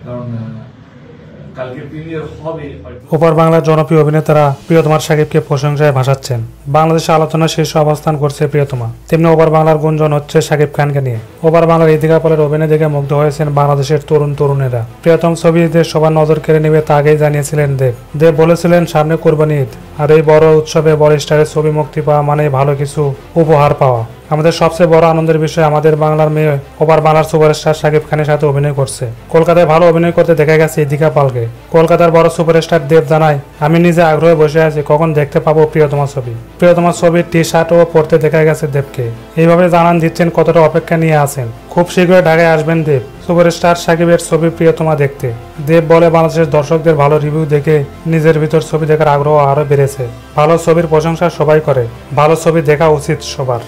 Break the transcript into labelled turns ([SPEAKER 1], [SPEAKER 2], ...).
[SPEAKER 1] কারণ কালকে প্রিমিয়ার হবে।
[SPEAKER 2] ওপার বাংলার জনপ্রিয় অভিনেতারা প্রিয়তমা শাকিবকে প্রশংসায় ভাসাচ্ছেন। বাংলাদেশে আলোচনা শীর্ষ অবস্থান করছে প্রিয়তমা, তেমনি ওপার বাংলার গুঞ্জন হচ্ছে শাকিব খানকে নিয়ে। ওপার বাংলার ইতিকা পলের অভিনয় দেখে মুগ্ধ হয়েছেন বাংলাদেশের তরুণ তরুণেরা। প্রিয়তম ছবিতে সবার নজর কেড়ে নেবে তা আগেই জানিয়েছিলেন দেব। দেব বলেছিলেন, সামনে কোরবানি ঈদ, আর এই বড় উৎসবে বড় স্টারের ছবি মুক্তি পাওয়া মানে ভালো কিছু উপহার পাওয়া। আমাদের সবচেয়ে বড় আনন্দের বিষয় আমাদের বাংলার মেয়ে ওপার বাংলার সুপারস্টার শাকিব খানের সাথে অভিনয় করছে। কলকাতায় ভালো অভিনয় করতে দেখা গেছে ইদিকা পালকে। কলকাতার বড় সুপারস্টার দেব জানায়, আমি নিজে আগ্রহে বসে আছি কখন দেখতে পাবো প্রিয়তমা ছবি। প্রিয়তমা ছবির টি শার্টও পরতে দেখা গেছে দেবকে। এইভাবে জানান দিচ্ছেন কতটা অপেক্ষা নিয়ে আছেন। খুব শীঘ্রই ঢাকায় আসবেন দেব সুপারস্টার শাকিবের ছবি প্রিয়তমা দেখতে। দেব বলে, বাংলাদেশের দর্শকদের ভালো রিভিউ দেখে নিজের ভিতর ছবি দেখার আগ্রহ আরো বেড়েছে। ভালো ছবির প্রশংসা সবাই করে, ভালো ছবি দেখা উচিত সবার।